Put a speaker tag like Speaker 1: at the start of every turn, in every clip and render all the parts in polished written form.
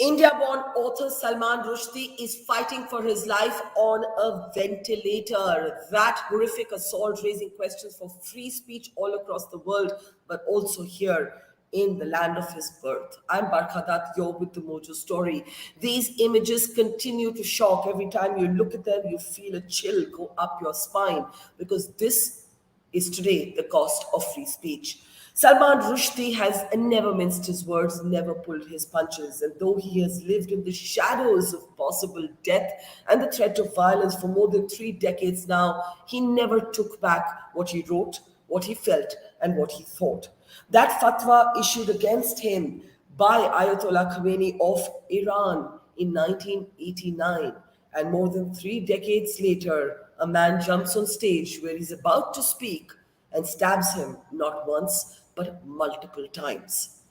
Speaker 1: India-born author Salman Rushdie is fighting for his life on a ventilator. That horrific assault raising questions for free speech all across the world, but also here in the land of his birth. I'm Barkha Dutt, you're with the Mojo Story. These images continue to shock. Every time you look at them, you feel a chill go up your spine, because this is today the cost of free speech. Salman Rushdie has never minced his words, never pulled his punches, and though he has lived in the shadows of possible death and the threat of violence for more than 3 decades now, he never took back what he wrote, what he felt, and what he thought. That fatwa issued against him by Ayatollah Khomeini of Iran in 1989, and more than 3 decades later, a man jumps on stage where he's about to speak and stabs him not once, but multiple times.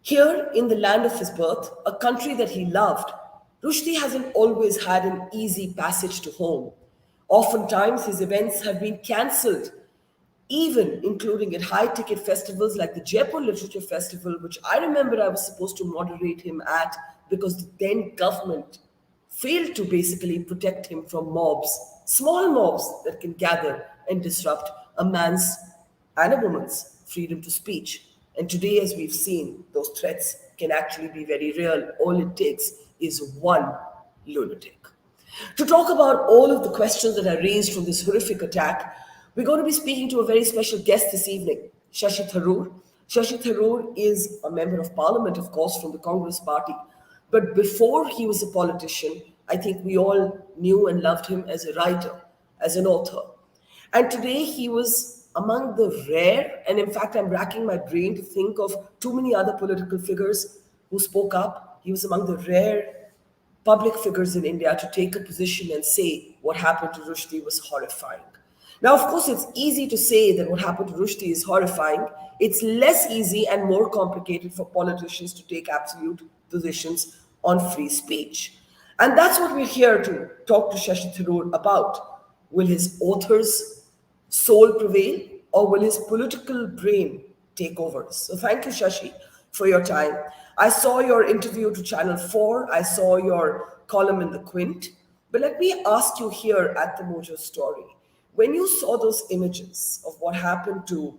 Speaker 1: Here in the land of his birth, a country that he loved, Rushdie hasn't always had an easy passage to home. Oftentimes, his events have been cancelled, even including at high-ticket festivals like the Jaipur Literature Festival, which I remember I was supposed to moderate him at because the then government failed to basically protect him from mobs, small mobs that can gather and disrupt a man's and a woman's freedom to speech. And today, as we've seen, those threats can actually be very real. All it takes is one lunatic. To talk about all of the questions that are raised from this horrific attack, we're going to be speaking to a very special guest this evening, Shashi Tharoor. Shashi Tharoor is a member of parliament, of course, from the Congress party. But before he was a politician, I think we all knew and loved him as a writer, as an author. And today he was among the rare, and in fact, I'm racking my brain to think of too many other political figures who spoke up. He was among the rare public figures in India to take a position and say what happened to Rushdie was horrifying. Now, of course, it's easy to say that what happened to Rushdie is horrifying. It's less easy and more complicated for politicians to take absolute positions on free speech. And that's what we're here to talk to Shashi Tharoor about. Will his author's soul prevail, or will his political brain take over? So thank you, Shashi, for your time. I saw your interview to Channel 4. I saw your column in the Quint. But let me ask you here at the Mojo Story, when you saw those images of what happened to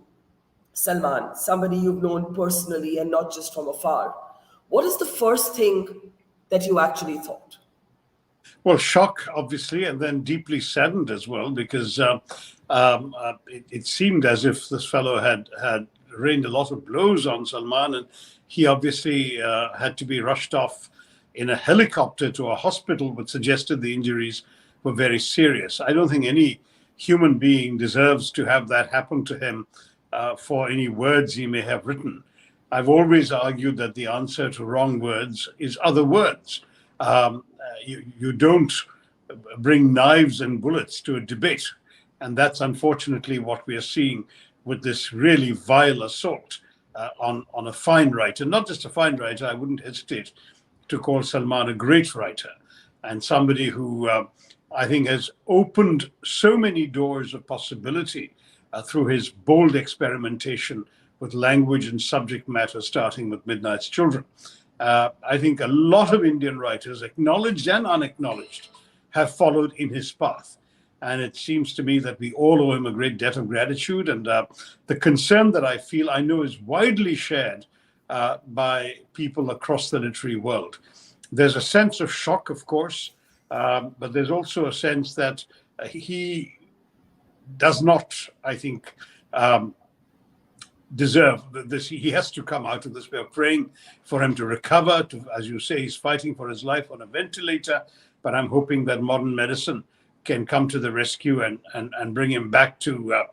Speaker 1: Salman, somebody you've known personally and not just from afar, what is the first thing that you actually thought?
Speaker 2: Well, shock, obviously, and then deeply saddened as well, because it seemed as if this fellow had rained a lot of blows on Salman, and he obviously had to be rushed off in a helicopter to a hospital, which suggested the injuries were very serious. I don't think any human being deserves to have that happen to him for any words he may have written. I've always argued that the answer to wrong words is other words. You don't bring knives and bullets to a debate. And that's unfortunately what we are seeing with this really vile assault on a fine writer. Not just a fine writer, I wouldn't hesitate to call Salman a great writer, and somebody who I think has opened so many doors of possibility through his bold experimentation with language and subject matter, starting with Midnight's Children. I think a lot of Indian writers, acknowledged and unacknowledged, have followed in his path. And it seems to me that we all owe him a great debt of gratitude. And the concern that I feel, I know, is widely shared by people across the literary world. There's a sense of shock, of course, but there's also a sense that he does not, I think, deserve this. He has to come out of this. We are praying for him to recover. As you say, he's fighting for his life on a ventilator, but I'm hoping that modern medicine can come to the rescue and bring him back to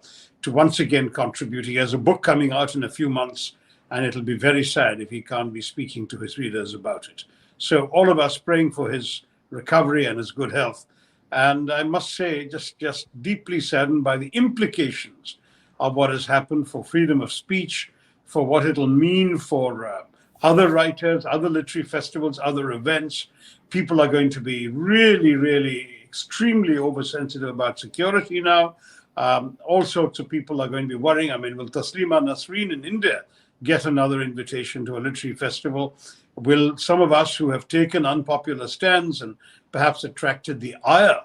Speaker 2: once again contribute. He has a book coming out in a few months, and it'll be very sad if he can't be speaking to his readers about it. So all of us praying for his recovery and his good health. And I must say, just deeply saddened by the implications of what has happened for freedom of speech, for what it'll mean for other writers, other literary festivals, other events. People are going to be really, really extremely oversensitive about security now. All sorts of people are going to be worrying. I mean, will Taslima Nasreen in India get another invitation to a literary festival? Will some of us who have taken unpopular stands and perhaps attracted the ire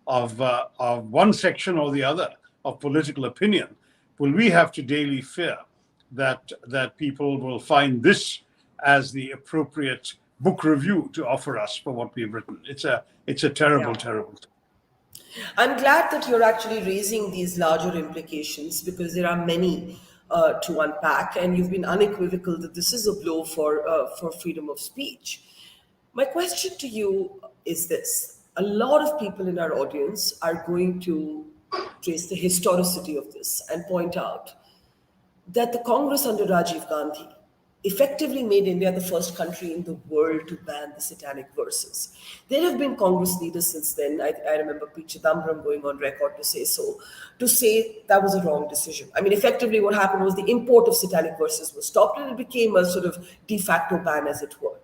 Speaker 2: of one section or the other of political opinion, will we have to daily fear that people will find this as the appropriate book review to offer us for what we've written? It's a terrible,
Speaker 1: Yeah.
Speaker 2: terrible thing.
Speaker 1: I'm glad that you're actually raising these larger implications because there are many to unpack, and you've been unequivocal that this is a blow for freedom of speech. My question to you is this: a lot of people in our audience are going to trace the historicity of this and point out that the Congress under Rajiv Gandhi effectively made India the first country in the world to ban the Satanic Verses. There have been Congress leaders since then. I remember P. Chidambaram going on record to say so, to say that was a wrong decision. I mean, effectively what happened was the import of Satanic Verses was stopped and it became a sort of de facto ban, as it were.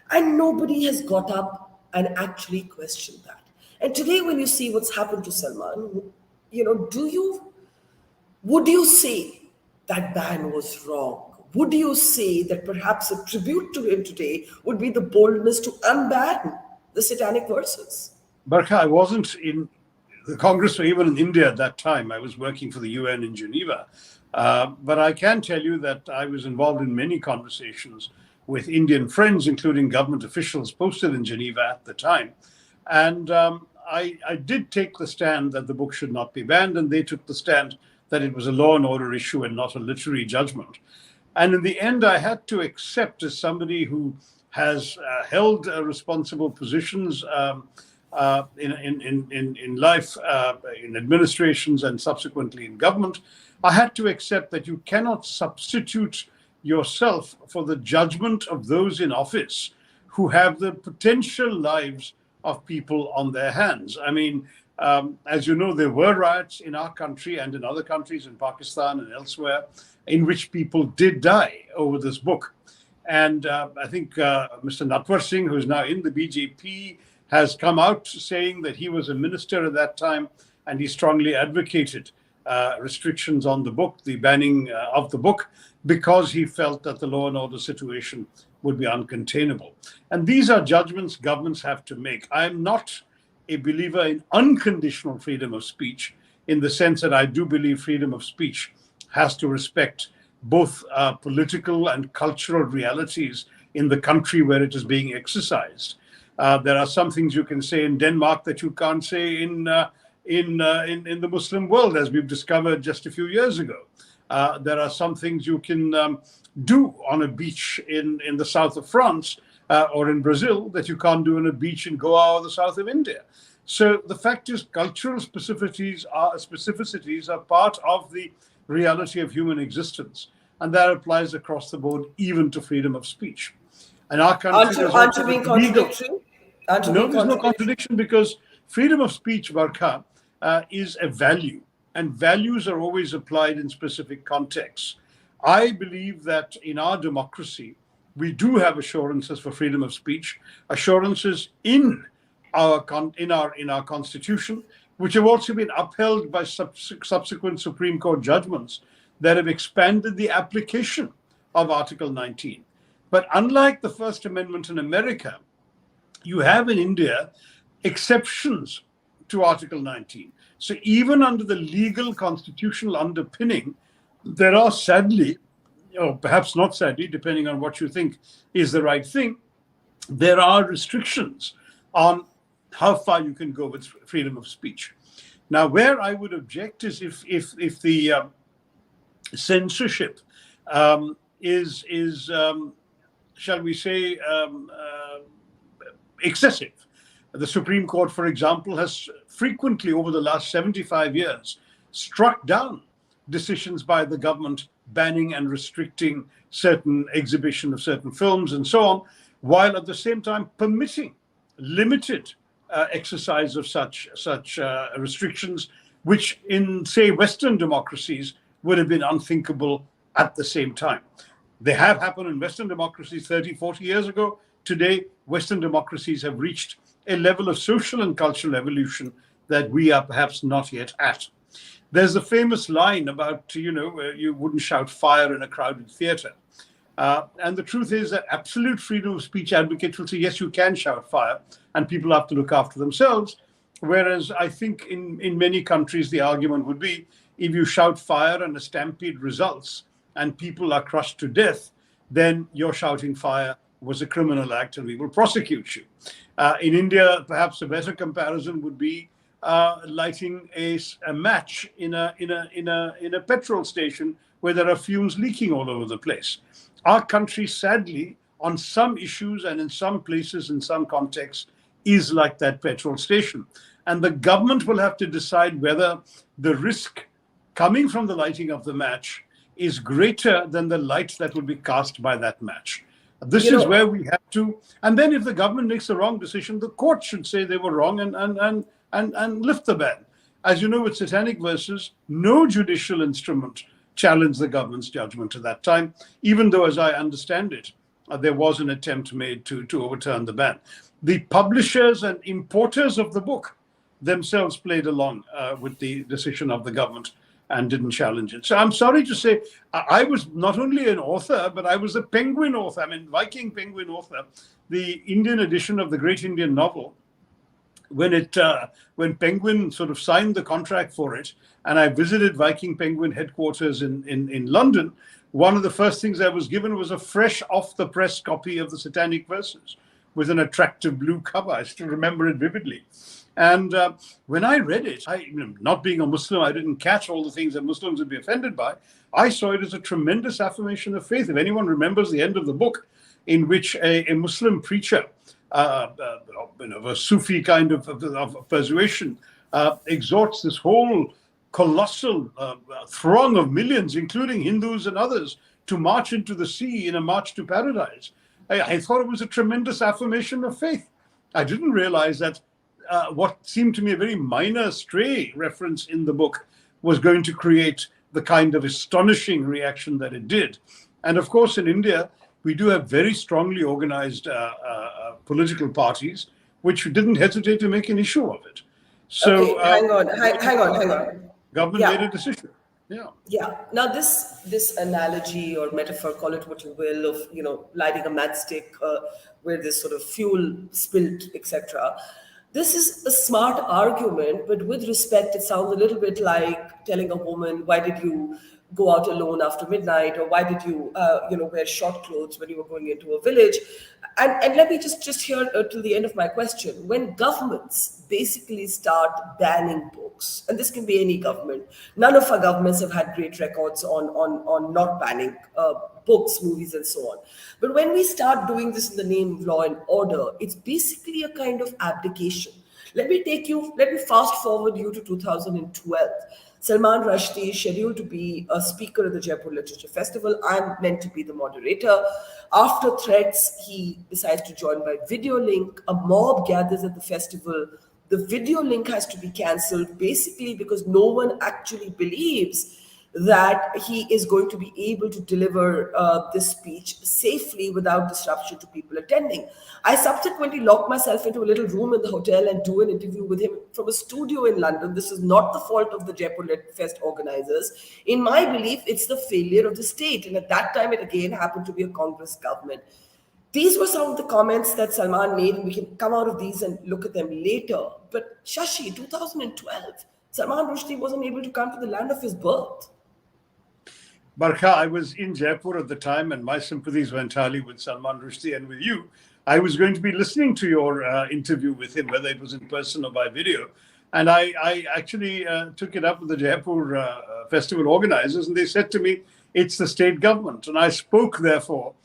Speaker 1: And nobody has got up and actually questioned that. And today when you see what's happened to Salman, would you say that ban was wrong? Would you say that perhaps a tribute to him today would be the boldness to unban the Satanic Verses?
Speaker 2: Barkha, I wasn't in the Congress or even in India at that time. I was working for the UN in Geneva. But I can tell you that I was involved in many conversations with Indian friends, including government officials posted in Geneva at the time. And I did take the stand that the book should not be banned, and they took the stand that it was a law and order issue and not a literary judgment. And in the end, I had to accept, as somebody who has held responsible positions in life, in administrations and subsequently in government, I had to accept that you cannot substitute yourself for the judgment of those in office who have the potential lives of people on their hands. I mean, as you know, there were riots in our country and in other countries, in Pakistan and elsewhere, in which people did die over this book. And I think Mr. Natwar Singh, who is now in the BJP, has come out saying that he was a minister at that time and he strongly advocated restrictions on the book, the banning of the book, because he felt that the law and order situation would be uncontainable. And these are judgments governments have to make. I'm not a believer in unconditional freedom of speech, in the sense that I do believe freedom of speech has to respect both political and cultural realities in the country where it is being exercised. There are some things you can say in Denmark that you can't say in the Muslim world, as we've discovered just a few years ago. There are some things you can do on a beach in the south of France or in Brazil that you can't do on a beach in Goa or the south of India. So the fact is, cultural specificities are part of the reality of human existence, and that applies across the board, even to freedom of speech. And our country
Speaker 1: aren't you being contradictory?
Speaker 2: No, there's no contradiction, because freedom of speech, Barkha, is a value, and values are always applied in specific contexts. I believe that in our democracy, we do have assurances for freedom of speech, assurances in our constitution, which have also been upheld by subsequent Supreme Court judgments that have expanded the application of Article 19. But unlike the First Amendment in America, you have in India exceptions to Article 19. So even under the legal constitutional underpinning, there are sadly, or perhaps not sadly, depending on what you think is the right thing, there are restrictions on how far you can go with freedom of speech. Now, where I would object is if the censorship is shall we say, excessive. The Supreme Court, for example, has frequently over the last 75 years struck down decisions by the government banning and restricting certain exhibition of certain films and so on, while at the same time permitting limited exercise of such restrictions, which in, say, Western democracies would have been unthinkable at the same time. They have happened in Western democracies 30, 40 years ago. Today, Western democracies have reached a level of social and cultural evolution that we are perhaps not yet at. There's a famous line about, you wouldn't shout fire in a crowded theater. And the truth is that absolute freedom of speech advocates will say, yes, you can shout fire, and people have to look after themselves. Whereas I think in many countries, the argument would be, if you shout fire and a stampede results and people are crushed to death, then your shouting fire was a criminal act and we will prosecute you. In India, perhaps a better comparison would be lighting a match in a petrol station where there are fumes leaking all over the place. Our country, sadly, on some issues and in some places, in some contexts, is like that petrol station. And the government will have to decide whether the risk coming from the lighting of the match is greater than the light that will be cast by that match. This is where we have to, and then if the government makes the wrong decision, the court should say they were wrong and lift the ban. As you know, with Satanic Verses, no judicial instrument challenged the government's judgment at that time, even though, as I understand it, there was an attempt made to overturn the ban. The publishers and importers of the book themselves played along with the decision of the government and didn't challenge it. So I'm sorry to say, I was not only an author, but I was a Penguin author. I mean, Viking Penguin author. The Indian edition of the Great Indian Novel, when Penguin sort of signed the contract for it, and I visited Viking Penguin headquarters in London, one of the first things I was given was a fresh off-the-press copy of the Satanic Verses with an attractive blue cover. I still remember it vividly. And when I read it, not being a Muslim, I didn't catch all the things that Muslims would be offended by. I saw it as a tremendous affirmation of faith. If anyone remembers the end of the book, in which a Muslim preacher, a Sufi kind of persuasion, exhorts this whole colossal throng of millions, including Hindus and others, to march into the sea in a march to paradise. I thought it was a tremendous affirmation of faith. I didn't realize that what seemed to me a very minor stray reference in the book was going to create the kind of astonishing reaction that it did. And of course, in India, we do have very strongly organized political parties, which didn't hesitate to make an issue of it. So
Speaker 1: hang on.
Speaker 2: Government made a decision.
Speaker 1: Yeah. Now this analogy or metaphor, call it what you will, of lighting a matchstick where there's sort of fuel spilled, etc. This is a smart argument, but with respect, it sounds a little bit like telling a woman, why did you go out alone after midnight, or why did you wear short clothes when you were going into a village? And let me just hear till the end of my question. When governments basically start banning books, and this can be any government, none of our governments have had great records on not banning books, movies, and so on. But when we start doing this in the name of law and order, it's basically a kind of abdication. Let me fast forward you to 2012. Salman Rushdie is scheduled to be a speaker at the Jaipur Literature Festival. I'm meant to be the moderator. After threats, he decides to join by video link. A mob gathers at the festival. The video link has to be cancelled, basically because no one actually believes that he is going to be able to deliver this speech safely without disruption to people attending. I subsequently locked myself into a little room in the hotel and do an interview with him from a studio in London. This is not the fault of the Jaipur Lit Fest organizers. In my belief, it's the failure of the state. And at that time, it again happened to be a Congress government. These were some of the comments that Salman made, and we can come out of these and look at them later. But Shashi, 2012, Salman Rushdie wasn't able to come to the land of his birth.
Speaker 2: Barkha, I was in Jaipur at the time, and my sympathies were entirely with Salman Rushdie and with you. I was going to be listening to your interview with him, whether it was in person or by video. And I actually took it up with the Jaipur festival organizers, and they said to me, it's the state government. And I spoke, therefore,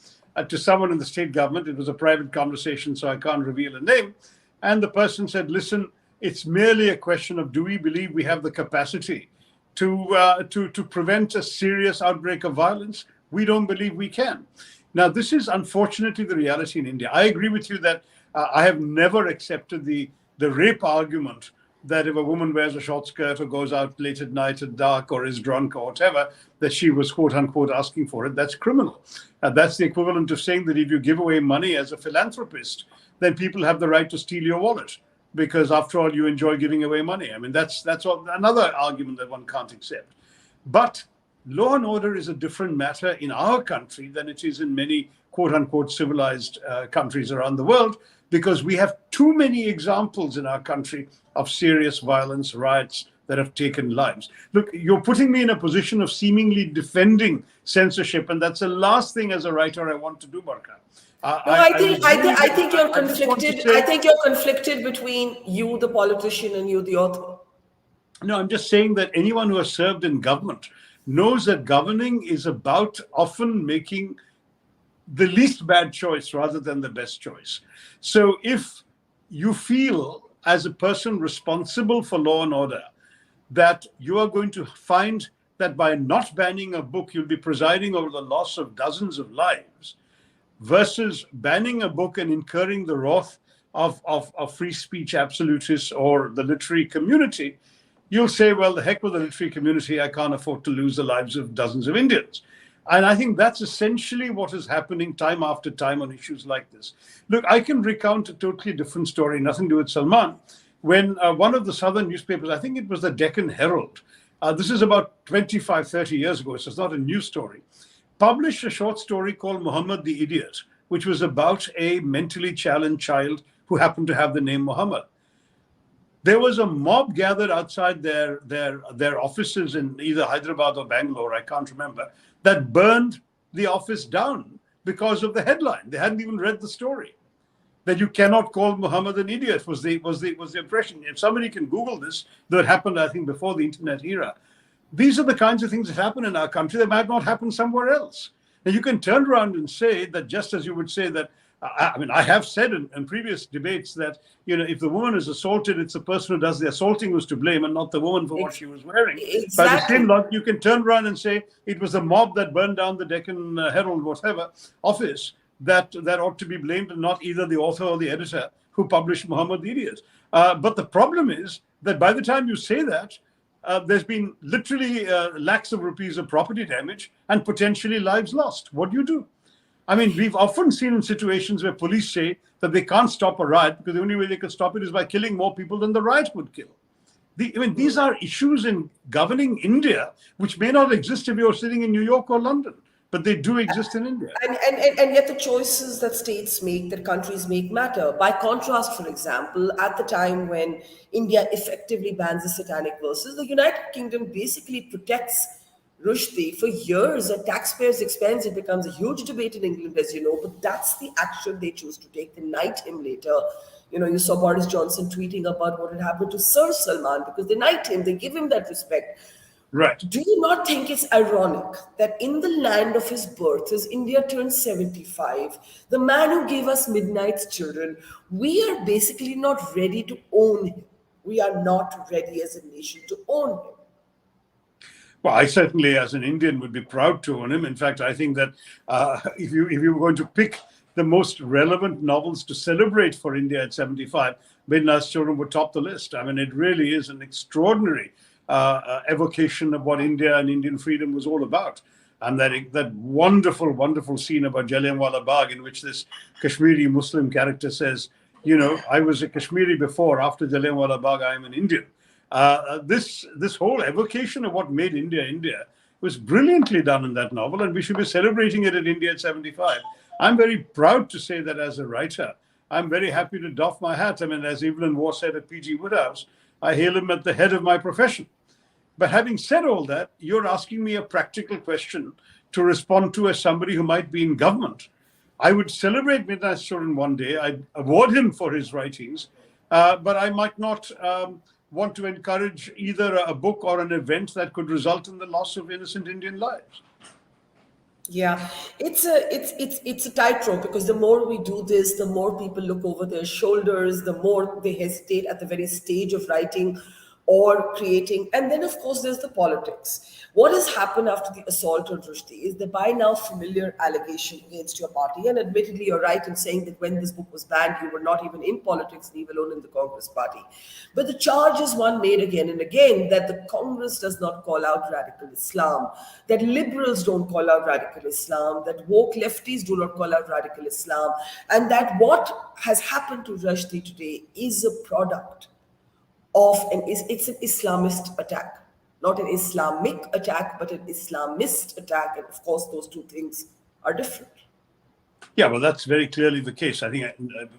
Speaker 2: to someone in the state government. It was a private conversation, so I can't reveal a name. And the person said, listen, it's merely a question of, do we believe we have the capacity to prevent a serious outbreak of violence? We don't believe we can. Now, this is unfortunately the reality in India. I agree with you that I have never accepted the rape argument that if a woman wears a short skirt or goes out late at night at dark or is drunk or whatever, that she was quote unquote asking for it. That's criminal. That's the equivalent of saying that if you give away money as a philanthropist, then people have the right to steal your wallet, because after all, you enjoy giving away money. I mean, that's another argument that one can't accept. But law and order is a different matter in our country than it is in many quote unquote civilized countries around the world, because we have too many examples in our country of serious violence, riots that have taken lives. Look, you're putting me in a position of seemingly defending censorship, and that's the last thing as a writer I want to do, Barkha.
Speaker 1: No, I think you're
Speaker 2: I just want to
Speaker 1: conflicted.
Speaker 2: say,
Speaker 1: I think you're conflicted between you, the politician, and you, the author.
Speaker 2: no, I'm just saying that anyone who has served in government knows that governing is about often making the least bad choice rather than the best choice. So if you feel as a person responsible for law and order that you are going to find that by not banning a book, you'll be presiding over the loss of dozens of lives, versus banning a book and incurring the wrath of free speech absolutists or the literary community, you'll say, well, the heck with the literary community, I can't afford to lose the lives of dozens of Indians. And I think that's essentially what is happening time after time on issues like this. Look, I can recount a totally different story, nothing to do with Salman, when one of the southern newspapers, I think it was the Deccan Herald, this is about 25, 30 years ago, so it's not a new story, published a short story called Muhammad the Idiot, which was about a mentally challenged child who happened to have the name Muhammad. There was a mob gathered outside their offices in either Hyderabad or Bangalore, I can't remember, that burned the office down because of the headline. They hadn't even read the story. That you cannot call Muhammad an idiot was the impression. If somebody can Google this, that happened, I think, before the internet era. These are the kinds of things that happen in our country that might not happen somewhere else. Now, you can turn around and say that, just as you would say that, I mean, I have said in previous debates that, you know, if the woman is assaulted, it's the person who does the assaulting who's to blame and not the woman for what she was wearing.
Speaker 1: Exactly.
Speaker 2: By the same logic, you can turn around and say it was the mob that burned down the Deccan Herald, whatever, office that ought to be blamed, and not either the author or the editor who published Muhammad the Idiot. But the problem is that by the time you say that, there's been literally lakhs of rupees of property damage and potentially lives lost. What do you do? I mean, we've often seen in situations where police say that they can't stop a riot because the only way they can stop it is by killing more people than the riot would kill. I mean, these are issues in governing India which may not exist if you're sitting in New York or London, but they do exist in India.
Speaker 1: And yet the choices that states make, that countries make, matter. By contrast, for example, at the time when India effectively bans the Satanic Verses, the United Kingdom basically protects Rushdie for years at taxpayers' expense. It becomes a huge debate in England, as you know, but that's the action they choose to take. They knight him later. You know, you saw Boris Johnson tweeting about what had happened to Sir Salman because they knight him, they give him that respect.
Speaker 2: Right.
Speaker 1: Do you not think it's ironic that in the land of his birth, as India turns 75, the man who gave us Midnight's Children, we are basically not ready to own him. We are not ready as a nation to own him.
Speaker 2: Well, I certainly, as an Indian, would be proud to own him. In fact, I think that if you were going to pick the most relevant novels to celebrate for India at 75, Midnight's Children would top the list. I mean, it really is an extraordinary evocation of what India and Indian freedom was all about. And that wonderful, wonderful scene about Jallianwala Bagh, in which this Kashmiri Muslim character says, you know, I was a Kashmiri before, after Jallianwala Bagh, I am an Indian. This whole evocation of what made India India was brilliantly done in that novel, and we should be celebrating it at India at 75. I'm very proud to say that as a writer, I'm very happy to doff my hat. I mean, as Evelyn Waugh said at P.G. Woodhouse, I hail him at the head of my profession. But having said all that, you're asking me a practical question to respond to as somebody who might be in government. I would celebrate Midnight's Children one day. I'd award him for his writings, but I might not want to encourage either a book or an event that could result in the loss of innocent Indian lives.
Speaker 1: Yeah, it's a tightrope, because the more we do this, the more people look over their shoulders, the more they hesitate at the very stage of writing or creating. And then, of course, there's the politics. What has happened after the assault on Rushdie is the by now familiar allegation against your party. And admittedly, you're right in saying that when this book was banned, you were not even in politics, leave alone in the Congress party. But the charge is one made again and again that the Congress does not call out radical Islam, that liberals don't call out radical Islam, that woke lefties do not call out radical Islam, and that what has happened to Rushdie today is a product of it's an Islamist attack. not an Islamic attack, but an Islamist attack. And of course, those two things are different.
Speaker 2: Yeah, well, that's very clearly the case. I think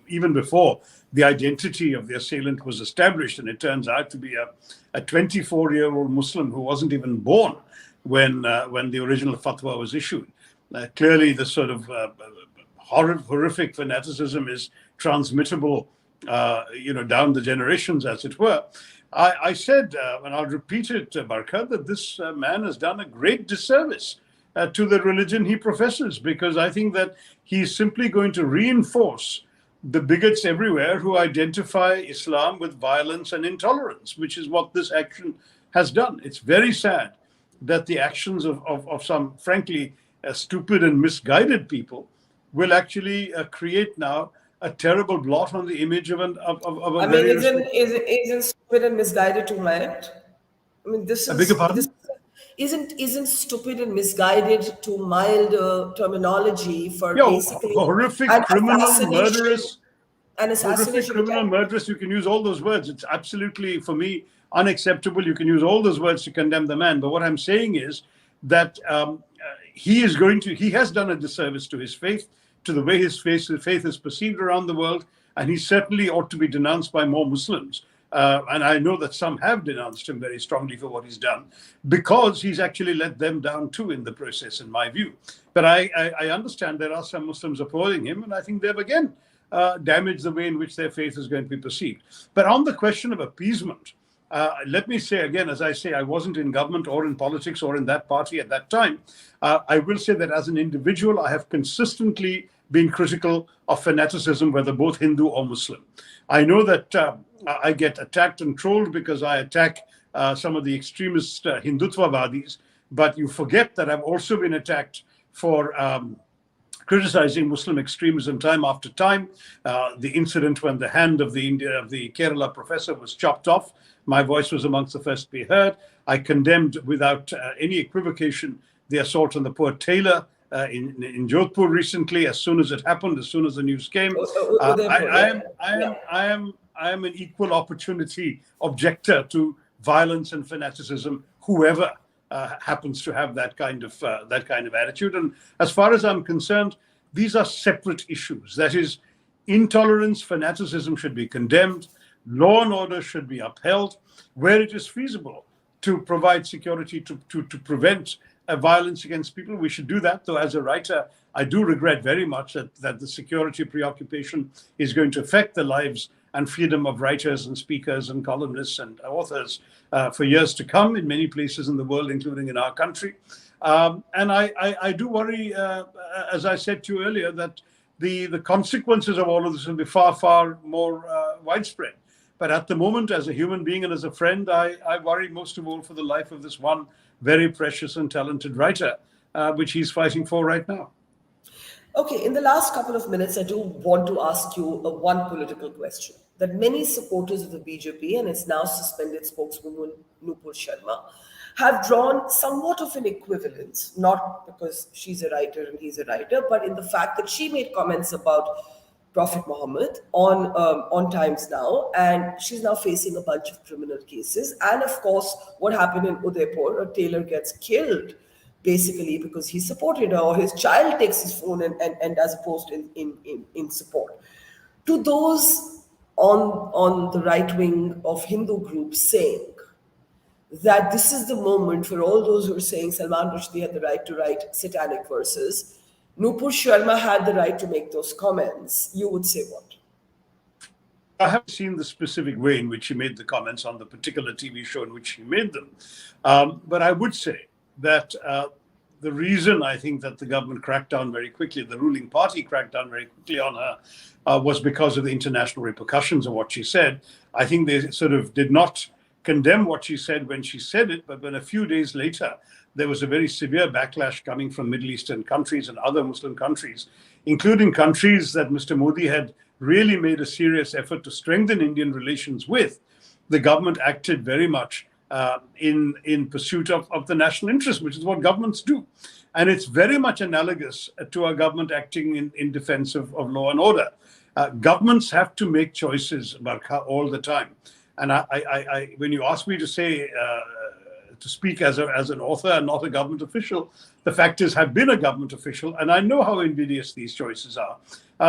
Speaker 2: even before the identity of the assailant was established, and it turns out to be a 24-year-old Muslim who wasn't even born when the original fatwa was issued. Clearly, the sort of horrific fanaticism is transmittable, down the generations, as it were. I said, and I'll repeat it, Barkha, that this man has done a great disservice to the religion he professes, because I think that he's simply going to reinforce the bigots everywhere who identify Islam with violence and intolerance, which is what this action has done. It's very sad that the actions of some, frankly, stupid and misguided people will actually create now a terrible blot on the image of a
Speaker 1: I mean, isn't stupid and misguided too mild? I mean,
Speaker 2: I beg your pardon?
Speaker 1: isn't stupid and misguided too mild terminology for
Speaker 2: Yeah,
Speaker 1: basically
Speaker 2: horrific,
Speaker 1: an
Speaker 2: criminal,
Speaker 1: assassination,
Speaker 2: murderous.
Speaker 1: an
Speaker 2: Horrific,
Speaker 1: assassination
Speaker 2: criminal,
Speaker 1: attempt?
Speaker 2: murderous, you can use all those words. It's absolutely, for me, unacceptable. You can use all those words to condemn the man. But what I'm saying is that he has done a disservice to his faith, to the way his faith is perceived around the world, and he certainly ought to be denounced by more Muslims. And I know that some have denounced him very strongly for what he's done, because he's actually let them down too in the process, in my view. But I understand there are some Muslims opposing him, and I think they've again damaged the way in which their faith is going to be perceived. But on the question of appeasement, let me say again, as I say, I wasn't in government or in politics or in that party at that time. I will say that as an individual, I have consistently been critical of fanaticism, whether both Hindu or Muslim. I know that I get attacked and trolled because I attack some of the extremist Hindutvavadis, but you forget that I've also been attacked for criticizing Muslim extremism time after time. The incident when the hand of the Kerala professor was chopped off, my voice was amongst the first to be heard. I condemned without any equivocation the assault on the poor tailor in Jaipur recently. As soon as it happened, as soon as the news came, I am an equal opportunity objector to violence and fanaticism, whoever happens to have that kind of attitude. And as far as I'm concerned, these are separate issues. That is, intolerance, fanaticism should be condemned. Law and order should be upheld where it is feasible to provide security, to prevent violence against people. We should do that. Though as a writer, I do regret very much that the security preoccupation is going to affect the lives and freedom of writers and speakers and columnists and authors for years to come in many places in the world, including in our country. And I do worry, as I said to you earlier, that the consequences of all of this will be far, far more widespread. But at the moment, as a human being and as a friend, I worry most of all for the life of this one very precious and talented writer, which he's fighting for right now.
Speaker 1: Okay, in the last couple of minutes, I do want to ask you one political question that many supporters of the BJP and its now suspended spokeswoman Nupur Sharma have drawn somewhat of an equivalence, not because she's a writer and he's a writer, but in the fact that she made comments about Prophet Muhammad on Times Now, and she's now facing a bunch of criminal cases. And of course, what happened in Udaipur, a tailor gets killed basically because he supported her, or his child takes his phone and does a post in support. To those on the right wing of Hindu groups saying that this is the moment for all those who are saying Salman Rushdie had the right to write Satanic Verses, Nupur Sharma had the right to make those comments, you would say what?
Speaker 2: I haven't seen the specific way in which he made the comments on the particular TV show in which he made them. But I would say that the reason I think that the government cracked down very quickly, the ruling party cracked down very quickly on her, was because of the international repercussions of what she said. I think they sort of did not condemn what she said when she said it, but when a few days later, there was a very severe backlash coming from Middle Eastern countries and other Muslim countries, including countries that Mr. Modi had really made a serious effort to strengthen Indian relations with. The government acted very much in pursuit of the national interest, which is what governments do. And it's very much analogous to our government acting in defense of law and order. Governments have to make choices, Barkha, all the time. And I when you ask me to say to speak as an author and not a government official, the fact is, have been a government official, and I know how invidious these choices are.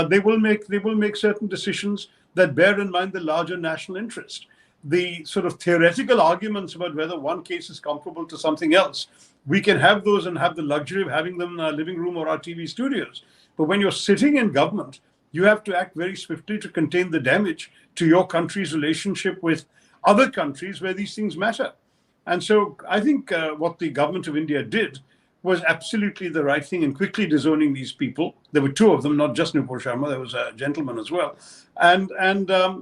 Speaker 2: They will make certain decisions that bear in mind the larger national interest. The sort of theoretical arguments about whether one case is comparable to something else, we can have those and have the luxury of having them in our living room or our TV studios. But when you're sitting in government, you have to act very swiftly to contain the damage to your country's relationship with other countries where these things matter. And so I think what the government of India did was absolutely the right thing in quickly disowning these people. There were two of them, not just Nupur Sharma, there was a gentleman as well. And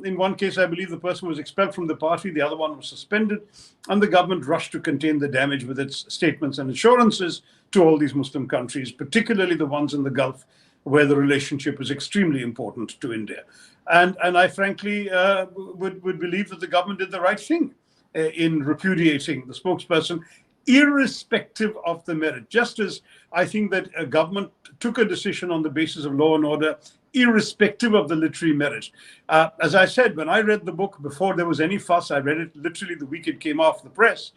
Speaker 2: in one case, I believe the person was expelled from the party, the other one was suspended, and the government rushed to contain the damage with its statements and assurances to all these Muslim countries, particularly the ones in the Gulf, where the relationship is extremely important to India. And I frankly would believe that the government did the right thing in repudiating the spokesperson, irrespective of the merit. Just as I think that a government took a decision on the basis of law and order, irrespective of the literary merit. As I said, when I read the book before there was any fuss, I read it literally the week it came off the press.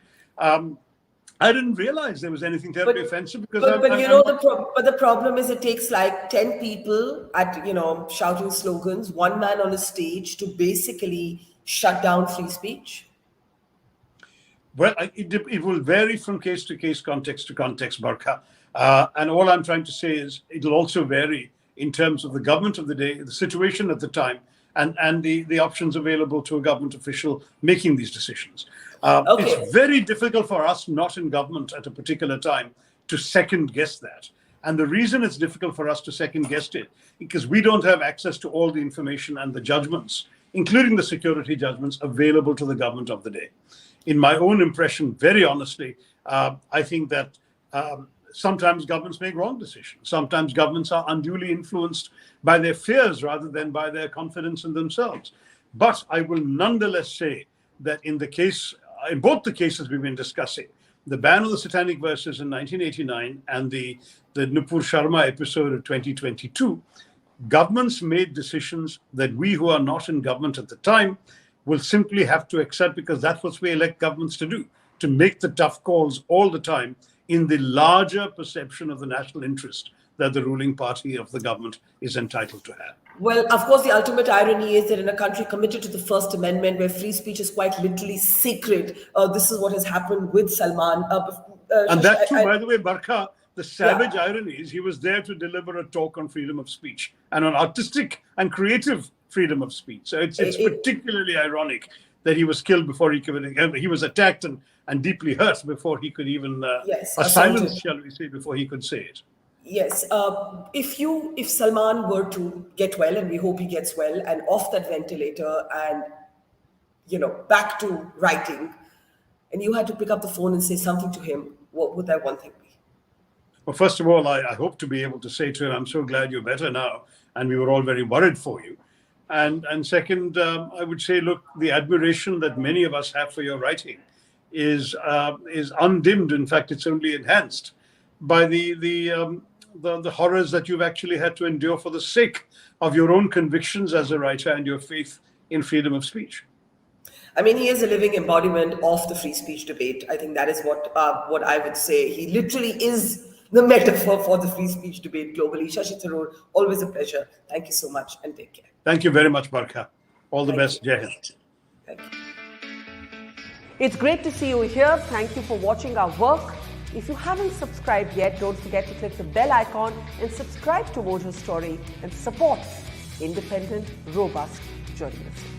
Speaker 2: I didn't realize there was anything terribly offensive because.
Speaker 1: But the problem is, it takes like 10 people at shouting slogans, one man on a stage to basically shut down free speech.
Speaker 2: Well, it will vary from case to case, context to context, Barkha. And all I'm trying to say is it'll also vary in terms of the government of the day, the situation at the time, and the options available to a government official making these decisions. It's very difficult for us not in government at a particular time to second guess that. And the reason it's difficult for us to second guess it, because we don't have access to all the information and the judgments, including the security judgments, available to the government of the day. In my own impression, very honestly, I think that sometimes governments make wrong decisions. Sometimes governments are unduly influenced by their fears rather than by their confidence in themselves. But I will nonetheless say that in both the cases we've been discussing, the ban on the Satanic Verses in 1989 and the Nupur Sharma episode of 2022, governments made decisions that we who are not in government at the time will simply have to accept, because that's what we elect governments to do, to make the tough calls all the time in the larger perception of the national interest that the ruling party of the government is entitled to have.
Speaker 1: Well, of course, the ultimate irony is that in a country committed to the First Amendment, where free speech is quite literally sacred, this is what has happened with Salman.
Speaker 2: And that too, by the way, Barkha, the savage irony is he was there to deliver a talk on freedom of speech and on artistic and creative freedom of speech. So it's particularly ironic that he was killed before he was attacked and deeply hurt before he could even silence, shall we say, before he could say it.
Speaker 1: Yes. If Salman were to get well, and we hope he gets well, and off that ventilator and back to writing, and you had to pick up the phone and say something to him, what would that one thing be?
Speaker 2: Well, first of all, I hope to be able to say to him, I'm so glad you're better now, and we were all very worried for you. And second, I would say, look, the admiration that many of us have for your writing is undimmed. In fact, it's only enhanced by the horrors that you've actually had to endure for the sake of your own convictions as a writer and your faith in freedom of speech.
Speaker 1: I mean, he is a living embodiment of the free speech debate. I think that is what I would say. He literally is the metaphor for the free speech debate globally. Shashi Tharoor, always a pleasure. Thank you so much and take care.
Speaker 2: Thank you very much, Barkha. All the best. Jai Hind.
Speaker 1: Thank you.
Speaker 3: It's great to see you here. Thank you for watching our work. If you haven't subscribed yet, don't forget to click the bell icon and subscribe to Mojo Story and support independent, robust journalism.